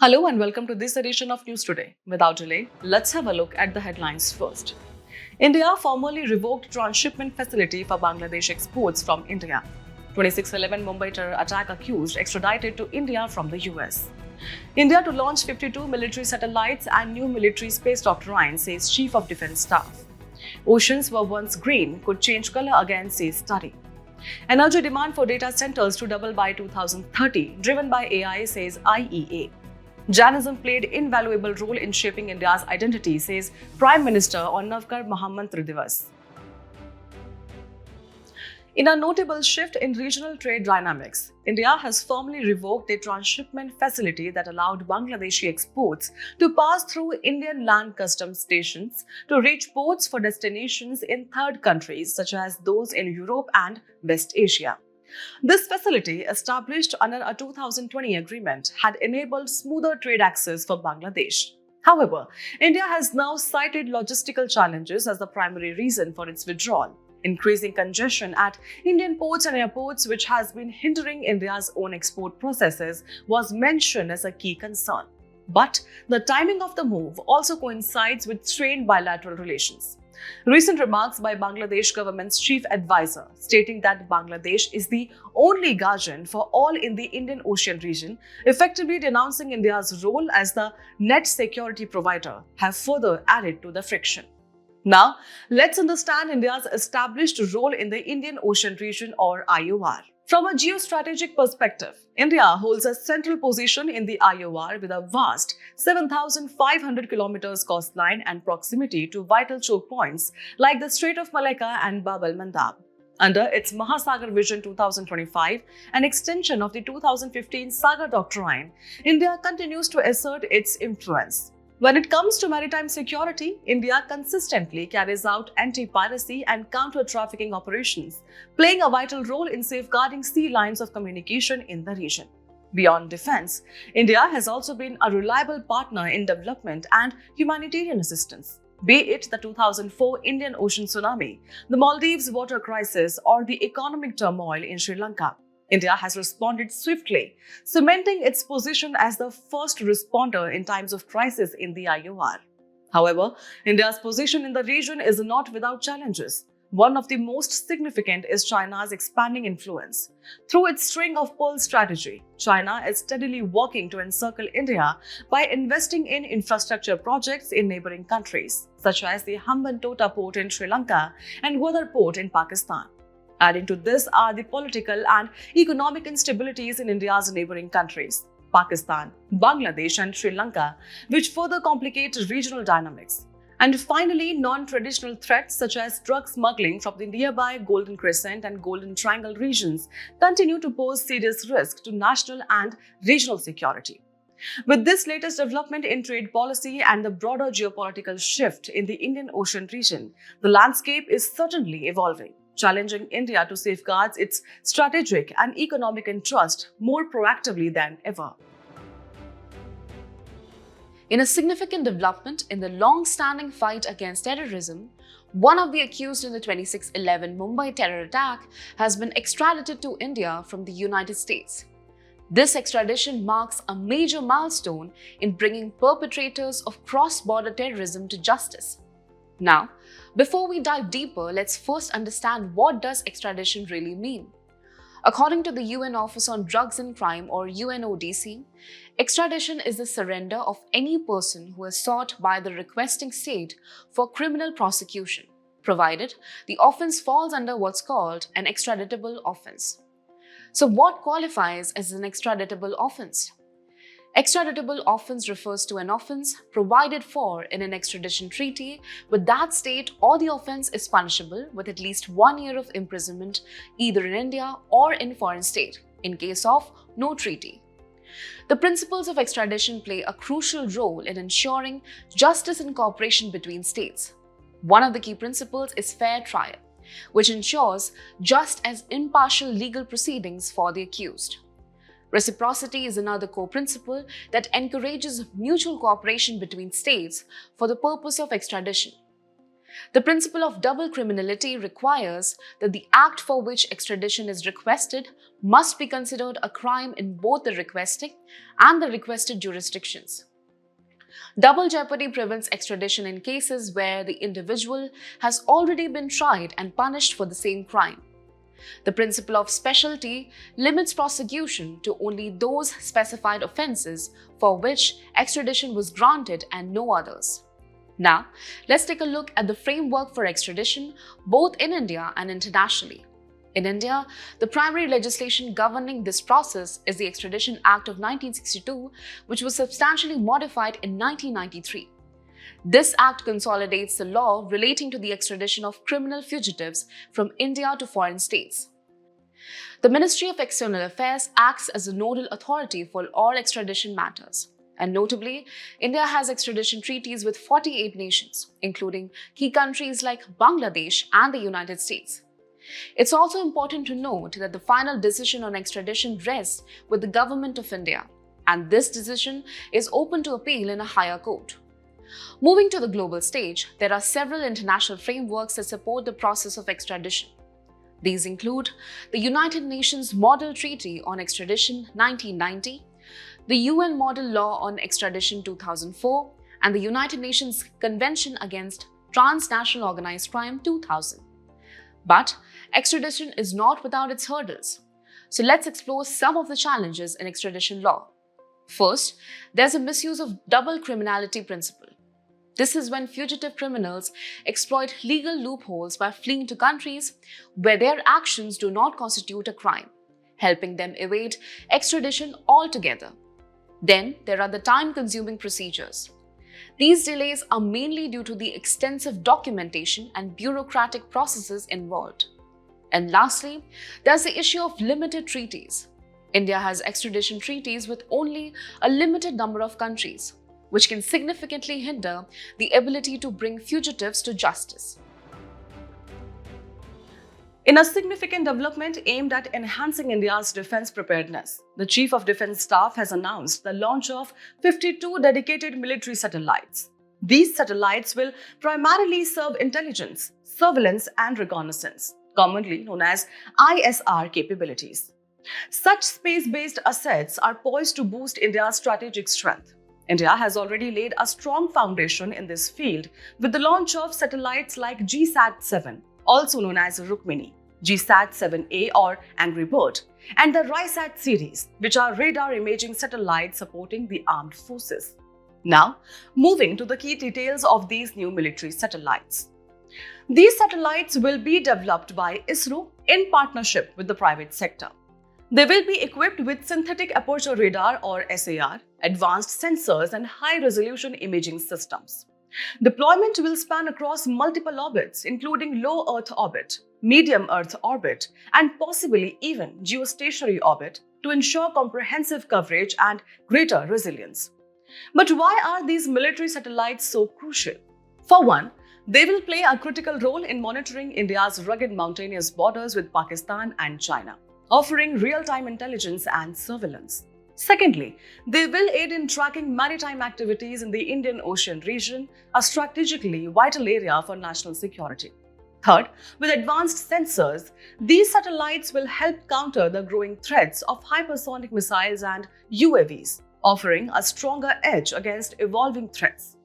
Hello and welcome to this edition of News Today. Without delay, let's have a look at the headlines first. India formally revoked transshipment facility for Bangladesh exports from India. 26/11 Mumbai terror attack accused extradited to India from the US. India to launch 52 military satellites and new military space doctrine, says Chief of Defence Staff. Oceans were once green, could change color again, says study. Energy demand for data centers to double by 2030, driven by AI, says IEA. Jainism played invaluable role in shaping India's identity, says Prime Minister on Navkar Mahamantra Divas. In a notable shift in regional trade dynamics, India has firmly revoked the transshipment facility that allowed Bangladeshi exports to pass through Indian land customs stations to reach ports for destinations in third countries such as those in Europe and West Asia. This facility, established under a 2020 agreement, had enabled smoother trade access for Bangladesh. However, India has now cited logistical challenges as the primary reason for its withdrawal. Increasing congestion at Indian ports and airports, which has been hindering India's own export processes, was mentioned as a key concern. But the timing of the move also coincides with strained bilateral relations. Recent remarks by Bangladesh government's chief advisor, stating that Bangladesh is the only guardian for all in the Indian Ocean region, effectively denouncing India's role as the net security provider, have further added to the friction. Now, let's understand India's established role in the Indian Ocean region, or IOR. From a geostrategic perspective, India holds a central position in the IOR with a vast 7,500 kilometers coastline and proximity to vital choke points like the Strait of Malacca and Bab el-Mandab. Under its Mahasagar Vision 2025, an extension of the 2015 Sagar Doctrine, India continues to assert its influence. When it comes to maritime security, India consistently carries out anti-piracy and counter-trafficking operations, playing a vital role in safeguarding sea lines of communication in the region. Beyond defense, India has also been a reliable partner in development and humanitarian assistance. Be it the 2004 Indian Ocean tsunami, the Maldives water crisis, or the economic turmoil in Sri Lanka, India has responded swiftly, cementing its position as the first responder in times of crisis in the IOR. However, India's position in the region is not without challenges. One of the most significant is China's expanding influence. Through its string of pearls strategy, China is steadily working to encircle India by investing in infrastructure projects in neighboring countries, such as the Hambantota port in Sri Lanka and Gwadar port in Pakistan. Adding to this are the political and economic instabilities in India's neighboring countries, Pakistan, Bangladesh, and Sri Lanka, which further complicate regional dynamics. And finally, non-traditional threats such as drug smuggling from the nearby Golden Crescent and Golden Triangle regions continue to pose serious risk to national and regional security. With this latest development in trade policy and the broader geopolitical shift in the Indian Ocean region, the landscape is certainly evolving, challenging India to safeguard its strategic and economic interest more proactively than ever. In a significant development in the long-standing fight against terrorism, one of the accused in the 26/11 Mumbai terror attack has been extradited to India from the United States. This extradition marks a major milestone in bringing perpetrators of cross-border terrorism to justice. Now, before we dive deeper, let's first understand what does extradition really mean. According to the UN Office on Drugs and Crime, or UNODC, extradition is the surrender of any person who is sought by the requesting state for criminal prosecution, provided the offense falls under what's called an extraditable offense. So what qualifies as an extraditable offense? Extraditable offense refers to an offense provided for in an extradition treaty with that state, or the offense is punishable with at least 1 year of imprisonment either in India or in foreign state, in case of no treaty. The principles of extradition play a crucial role in ensuring justice and cooperation between states. One of the key principles is fair trial, which ensures just as impartial legal proceedings for the accused. Reciprocity is another core principle that encourages mutual cooperation between states for the purpose of extradition. The principle of double criminality requires that the act for which extradition is requested must be considered a crime in both the requesting and the requested jurisdictions. Double jeopardy prevents extradition in cases where the individual has already been tried and punished for the same crime. The principle of specialty limits prosecution to only those specified offences for which extradition was granted and no others. Now, let's take a look at the framework for extradition both in India and internationally. In India, the primary legislation governing this process is the Extradition Act of 1962, which was substantially modified in 1993. This act consolidates the law relating to the extradition of criminal fugitives from India to foreign states. The Ministry of External Affairs acts as a nodal authority for all extradition matters. And notably, India has extradition treaties with 48 nations, including key countries like Bangladesh and the United States. It's also important to note that the final decision on extradition rests with the Government of India, and this decision is open to appeal in a higher court. Moving to the global stage, there are several international frameworks that support the process of extradition. These include the United Nations Model Treaty on Extradition 1990, the UN Model Law on Extradition 2004, and the United Nations Convention Against Transnational Organized Crime 2000. But extradition is not without its hurdles. So let's explore some of the challenges in extradition law. First, there's a misuse of double criminality principle. This is when fugitive criminals exploit legal loopholes by fleeing to countries where their actions do not constitute a crime, helping them evade extradition altogether. Then there are the time-consuming procedures. These delays are mainly due to the extensive documentation and bureaucratic processes involved. And lastly, there's the issue of limited treaties. India has extradition treaties with only a limited number of countries, which can significantly hinder the ability to bring fugitives to justice. In a significant development aimed at enhancing India's defense preparedness, the Chief of Defense Staff has announced the launch of 52 dedicated military satellites. These satellites will primarily serve intelligence, surveillance, and reconnaissance, commonly known as ISR capabilities. Such space-based assets are poised to boost India's strategic strength. India has already laid a strong foundation in this field with the launch of satellites like GSAT-7, also known as Rukmini, GSAT-7A or Angry Bird, and the RISAT series, which are radar imaging satellites supporting the armed forces. Now, moving to the key details of these new military satellites. These satellites will be developed by ISRO in partnership with the private sector. They will be equipped with synthetic aperture radar or SAR, advanced sensors, and high-resolution imaging systems. Deployment will span across multiple orbits, including low Earth orbit, medium Earth orbit, and possibly even geostationary orbit, to ensure comprehensive coverage and greater resilience. But why are these military satellites so crucial? For one, they will play a critical role in monitoring India's rugged mountainous borders with Pakistan and China, offering real-time intelligence and surveillance. Secondly, they will aid in tracking maritime activities in the Indian Ocean region, a strategically vital area for national security. Third, with advanced sensors, these satellites will help counter the growing threats of hypersonic missiles and UAVs, offering a stronger edge against evolving threats.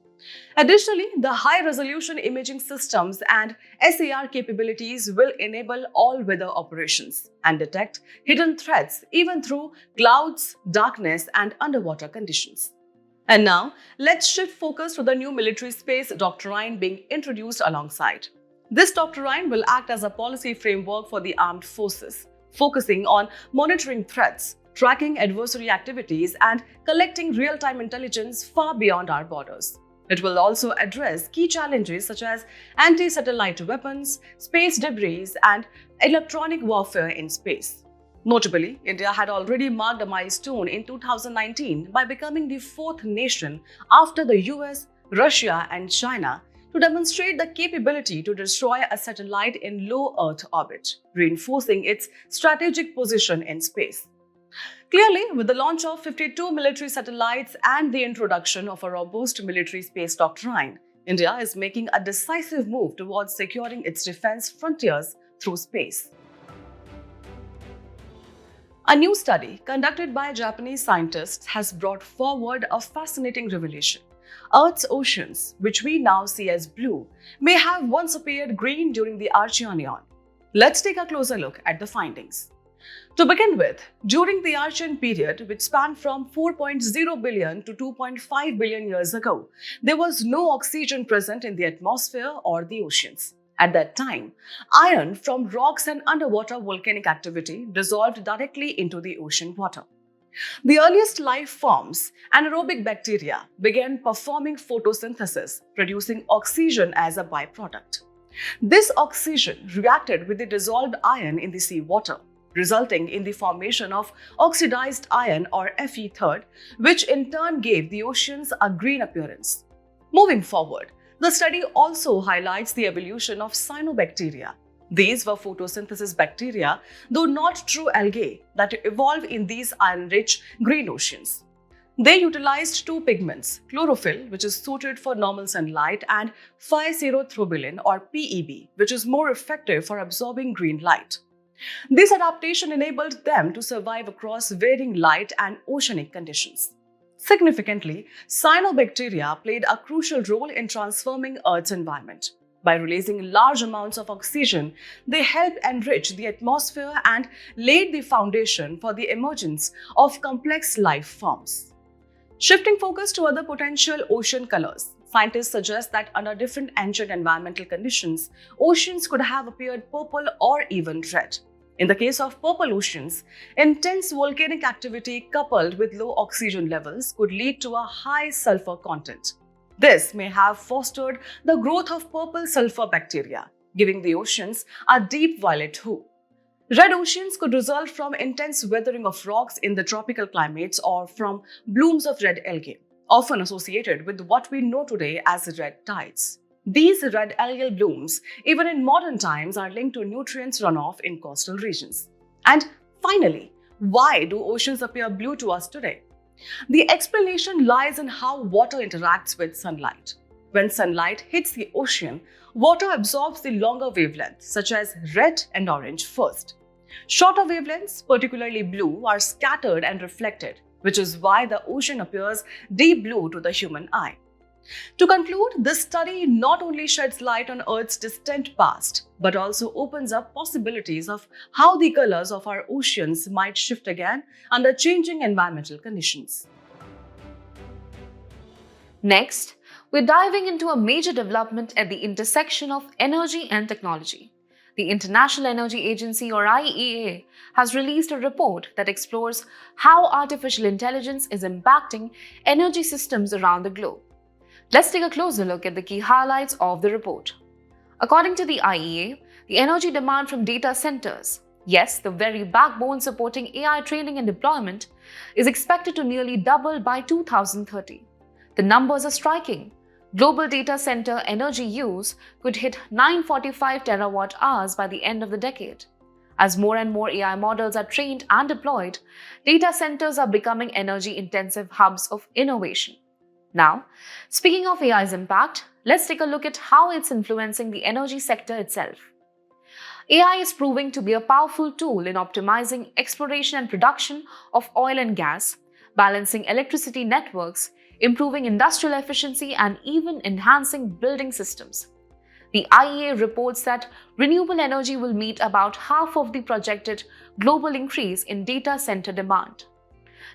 Additionally, the high-resolution imaging systems and SAR capabilities will enable all-weather operations and detect hidden threats even through clouds, darkness, and underwater conditions. And now, let's shift focus to the new military space doctrine being introduced alongside. This doctrine will act as a policy framework for the armed forces, focusing on monitoring threats, tracking adversary activities, and collecting real-time intelligence far beyond our borders. It will also address key challenges such as anti-satellite weapons, space debris, and electronic warfare in space. Notably, India had already marked a milestone in 2019 by becoming the fourth nation after the US, Russia, and China to demonstrate the capability to destroy a satellite in low Earth orbit, reinforcing its strategic position in space. Clearly, with the launch of 52 military satellites and the introduction of a robust military space doctrine, India is making a decisive move towards securing its defense frontiers through space. A new study conducted by Japanese scientists has brought forward a fascinating revelation. Earth's oceans, which we now see as blue, may have once appeared green during the Archean Eon. Let's take a closer look at the findings. To begin with, during the Archean period, which spanned from 4.0 billion to 2.5 billion years ago, there was no oxygen present in the atmosphere or the oceans. At that time, iron from rocks and underwater volcanic activity dissolved directly into the ocean water. The earliest life forms, anaerobic bacteria, began performing photosynthesis, producing oxygen as a byproduct. This oxygen reacted with the dissolved iron in the seawater, resulting in the formation of oxidized iron or Fe3, which in turn gave the oceans a green appearance. Moving forward, the study also highlights the evolution of cyanobacteria. These were photosynthesis bacteria, though not true algae, that evolved in these iron-rich green oceans. They utilized two pigments, chlorophyll, which is suited for normal sunlight, and 5-cerothrobilin or PEB, which is more effective for absorbing green light. This adaptation enabled them to survive across varying light and oceanic conditions. Significantly, cyanobacteria played a crucial role in transforming Earth's environment. By releasing large amounts of oxygen, they helped enrich the atmosphere and laid the foundation for the emergence of complex life forms. Shifting focus to other potential ocean colors, scientists suggest that under different ancient environmental conditions, oceans could have appeared purple or even red. In the case of purple oceans, intense volcanic activity coupled with low oxygen levels could lead to a high sulfur content. This may have fostered the growth of purple sulfur bacteria, giving the oceans a deep violet hue. Red oceans could result from intense weathering of rocks in the tropical climates or from blooms of red algae, often associated with what we know today as red tides. These red algal blooms, even in modern times, are linked to nutrients runoff in coastal regions. And finally, why do oceans appear blue to us today? The explanation lies in how water interacts with sunlight. When sunlight hits the ocean, water absorbs the longer wavelengths, such as red and orange first. Shorter wavelengths, particularly blue, are scattered and reflected, which is why the ocean appears deep blue to the human eye. To conclude, this study not only sheds light on Earth's distant past, but also opens up possibilities of how the colors of our oceans might shift again under changing environmental conditions. Next, we're diving into a major development at the intersection of energy and technology. The International Energy Agency, or IEA, has released a report that explores how artificial intelligence is impacting energy systems around the globe. Let's take a closer look at the key highlights of the report. According to the IEA, the energy demand from data centers, yes, the very backbone supporting AI training and deployment, is expected to nearly double by 2030. The numbers are striking. Global data center energy use could hit 945 terawatt-hours by the end of the decade. As more and more AI models are trained and deployed, data centers are becoming energy-intensive hubs of innovation. Now, speaking of AI's impact, let's take a look at how it's influencing the energy sector itself. AI is proving to be a powerful tool in optimizing exploration and production of oil and gas, balancing electricity networks, improving industrial efficiency, and even enhancing building systems. The IEA reports that renewable energy will meet about half of the projected global increase in data center demand.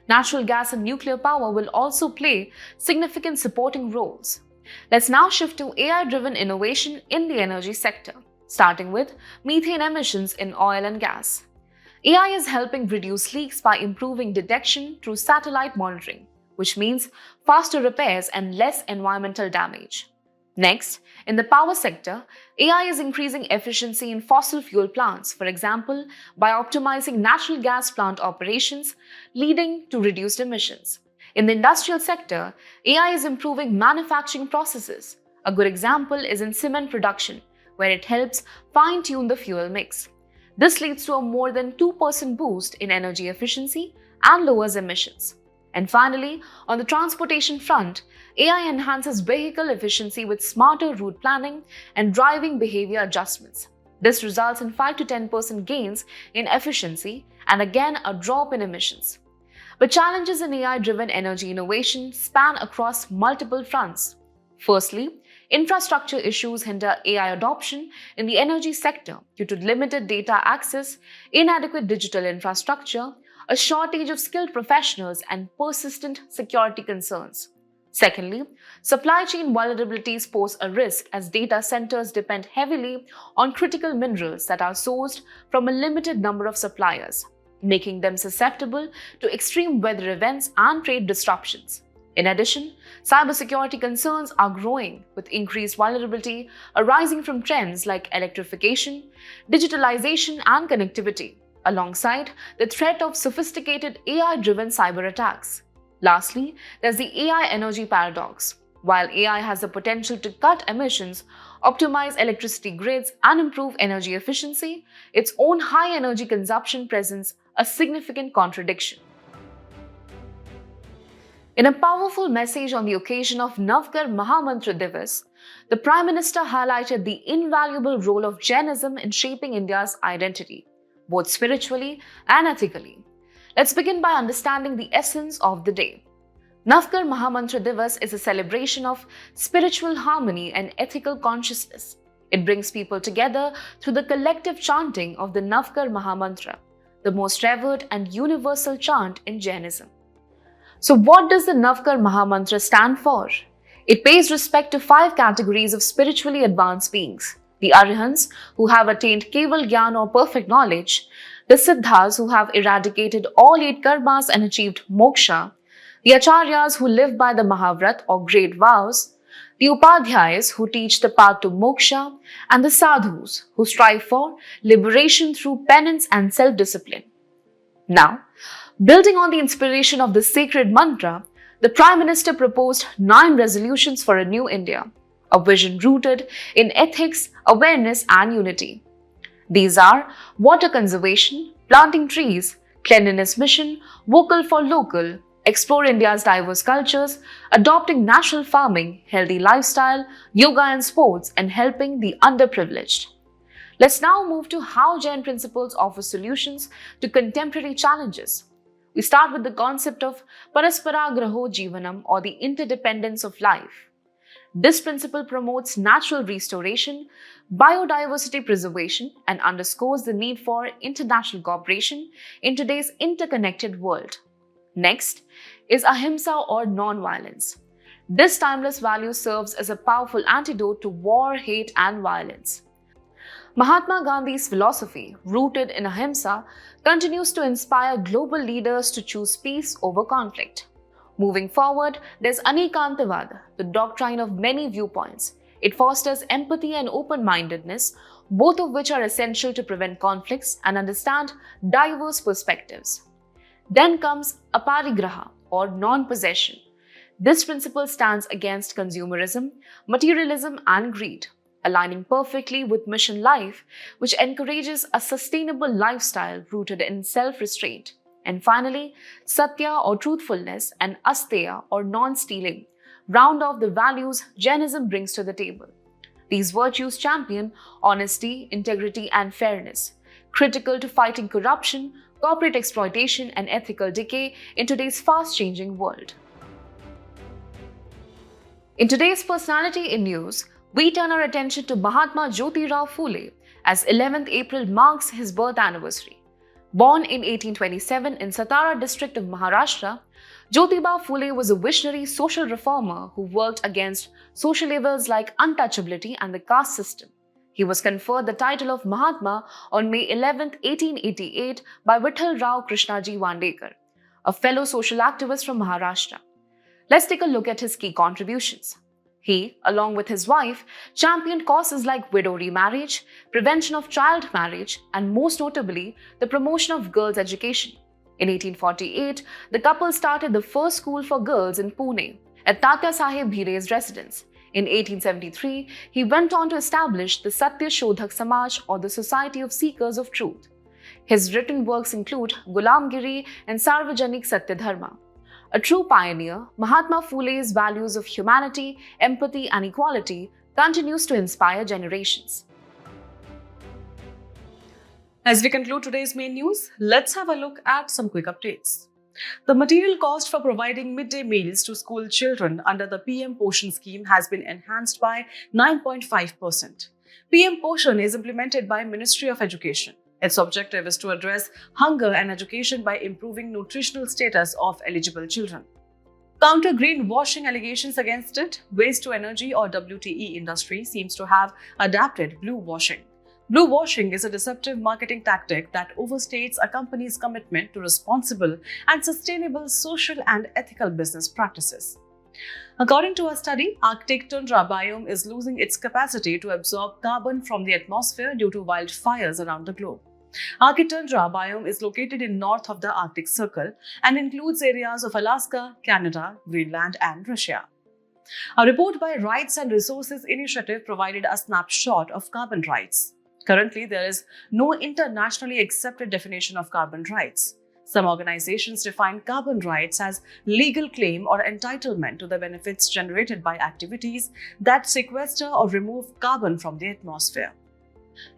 Natural gas and nuclear power will also play significant supporting roles. Let's now shift to AI-driven innovation in the energy sector, starting with methane emissions in oil and gas. AI is helping reduce leaks by improving detection through satellite monitoring, which means faster repairs and less environmental damage. Next, in the power sector, AI is increasing efficiency in fossil fuel plants, for example, by optimizing natural gas plant operations, leading to reduced emissions. In the industrial sector, AI is improving manufacturing processes. A good example is in cement production, where it helps fine-tune the fuel mix. This leads to a more than 2% boost in energy efficiency and lowers emissions. And finally, on the transportation front, AI enhances vehicle efficiency with smarter route planning and driving behavior adjustments. This results in 5 to 10% gains in efficiency and again a drop in emissions. But challenges in AI-driven energy innovation span across multiple fronts. Firstly, infrastructure issues hinder AI adoption in the energy sector due to limited data access, inadequate digital infrastructure, a shortage of skilled professionals, and persistent security concerns. Secondly, supply chain vulnerabilities pose a risk as data centers depend heavily on critical minerals that are sourced from a limited number of suppliers, making them susceptible to extreme weather events and trade disruptions. In addition, cybersecurity concerns are growing, with increased vulnerability arising from trends like electrification, digitalization, and connectivity, alongside the threat of sophisticated AI-driven cyber attacks. Lastly, there's the AI energy paradox. While AI has the potential to cut emissions, optimize electricity grids, and improve energy efficiency, its own high energy consumption presents a significant contradiction. In a powerful message on the occasion of Navkar Mahamantra Divas, the Prime Minister highlighted the invaluable role of Jainism in shaping India's identity, both spiritually and ethically. Let's begin by understanding the essence of the day. Navkar Mahamantra Divas is a celebration of spiritual harmony and ethical consciousness. It brings people together through the collective chanting of the Navkar Mahamantra, the most revered and universal chant in Jainism. So what does the Navkar Mahamantra stand for? It pays respect to 5 categories of spiritually advanced beings: the Arihants, who have attained Keval Gyan or perfect knowledge; the Siddhas, who have eradicated all 8 karmas and achieved moksha; the Acharyas, who live by the Mahavrat or great vows; the Upadhyayas, who teach the path to moksha; and the Sadhus, who strive for liberation through penance and self-discipline. Now, building on the inspiration of the sacred mantra, the Prime Minister proposed 9 resolutions for a new India, a vision rooted in ethics, awareness, and unity. These are water conservation, planting trees, cleanliness mission, vocal for local, explore India's diverse cultures, adopting natural farming, healthy lifestyle, yoga and sports, and helping the underprivileged. Let's now move to how Jain principles offer solutions to contemporary challenges. We start with the concept of Parasparagraho Jivanam, or the interdependence of life. This principle promotes natural restoration, biodiversity preservation, and underscores the need for international cooperation in today's interconnected world. Next is Ahimsa, or non-violence. This timeless value serves as a powerful antidote to war, hate, and violence. Mahatma Gandhi's philosophy, rooted in ahimsa, continues to inspire global leaders to choose peace over conflict. Moving forward, there's Aneekantavad, the doctrine of many viewpoints. It fosters empathy and open-mindedness, both of which are essential to prevent conflicts and understand diverse perspectives. Then comes Aparigraha, or non-possession. This principle stands against consumerism, materialism, and greed, aligning perfectly with mission life, which encourages a sustainable lifestyle rooted in self-restraint. And finally, Satya, or truthfulness, and Asteya, or non-stealing, round off the values Jainism brings to the table. These virtues champion honesty, integrity, and fairness, critical to fighting corruption, corporate exploitation, and ethical decay in today's fast-changing world. In today's Personality in News, we turn our attention to Mahatma Jyotirao Phule, as 11th April marks his birth anniversary. Born in 1827 in Satara district of Maharashtra, Jyotiba Phule was a visionary social reformer who worked against social evils like untouchability and the caste system. He was conferred the title of Mahatma on May 11, 1888 by Vittal Rao Krishnaji Wandekar, a fellow social activist from Maharashtra. Let's take a look at his key contributions. He, along with his wife, championed causes like widow remarriage, prevention of child marriage, and most notably, the promotion of girls' education. In 1848, the couple started the first school for girls in Pune, at Tatya Saheb Bhire's residence. In 1873, he went on to establish the Satya Shodhak Samaj, or the Society of Seekers of Truth. His written works include Gulamgiri and Sarvajanik Satya Dharma. A true pioneer, Mahatma Phule's values of humanity, empathy, and equality continues to inspire generations. As we conclude today's main news, let's have a look at some quick updates. The material cost for providing midday meals to school children under the PM Poshan scheme has been enhanced by 9.5%. PM Poshan is implemented by Ministry of Education. Its objective is to address hunger and education by improving nutritional status of eligible children. Counter greenwashing allegations against it, waste to energy or WTE industry seems to have adapted blue washing. Blue washing is a deceptive marketing tactic that overstates a company's commitment to responsible and sustainable social and ethical business practices. According to a study, Arctic tundra biome is losing its capacity to absorb carbon from the atmosphere due to wildfires around the globe. Arctic tundra biome is located in north of the Arctic Circle and includes areas of Alaska, Canada, Greenland, and Russia. A report by Rights and Resources Initiative provided a snapshot of carbon rights. Currently, there is no internationally accepted definition of carbon rights. Some organizations define carbon rights as legal claim or entitlement to the benefits generated by activities that sequester or remove carbon from the atmosphere.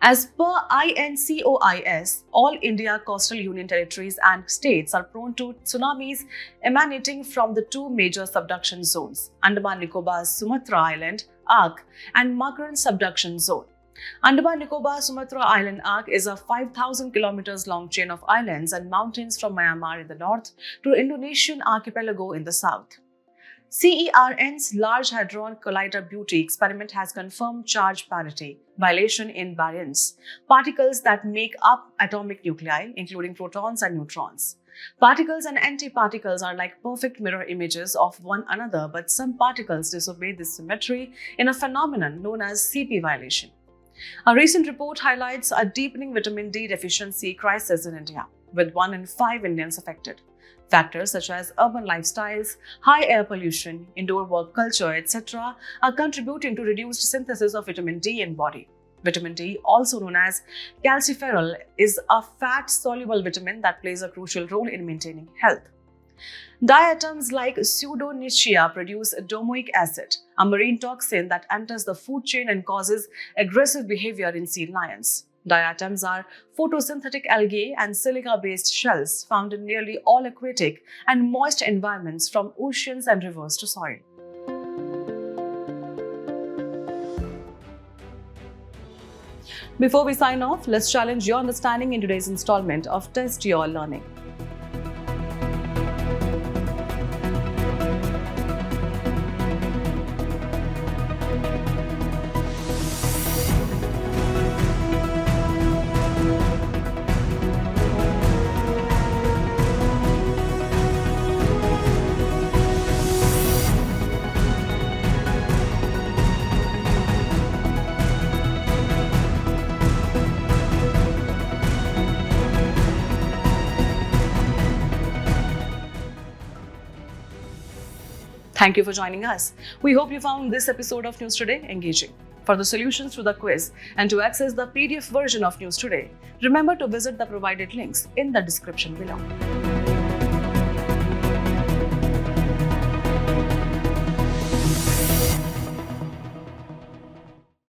As per INCOIS, all India coastal union territories and states are prone to tsunamis emanating from the two major subduction zones, Andaman Nicobar Sumatra Island Arc and Makran Subduction Zone. Andaman Nicobar Sumatra Island Arc is a 5,000 kilometers long chain of islands and mountains from Myanmar in the north to Indonesian archipelago in the south. CERN's Large Hadron Collider Beauty experiment has confirmed charge parity violation in baryons, particles that make up atomic nuclei, including protons and neutrons. Particles and antiparticles are like perfect mirror images of one another, but some particles disobey this symmetry in a phenomenon known as CP violation. A recent report highlights a deepening vitamin D deficiency crisis in India, with 1 in 5 Indians affected. Factors such as urban lifestyles, high air pollution, indoor work culture, etc. are contributing to reduced synthesis of vitamin D in body. Vitamin D, also known as calciferol, is a fat-soluble vitamin that plays a crucial role in maintaining health. Diatoms like pseudonychia produce domoic acid, a marine toxin that enters the food chain and causes aggressive behavior in sea lions. Diatoms are photosynthetic algae and silica-based shells found in nearly all aquatic and moist environments from oceans and rivers to soil. Before we sign off, let's challenge your understanding in today's installment of Test Your Learning. Thank you for joining us. We hope you found this episode of News Today engaging. For the solutions to the quiz and to access the PDF version of News Today, remember to visit the provided links in the description below.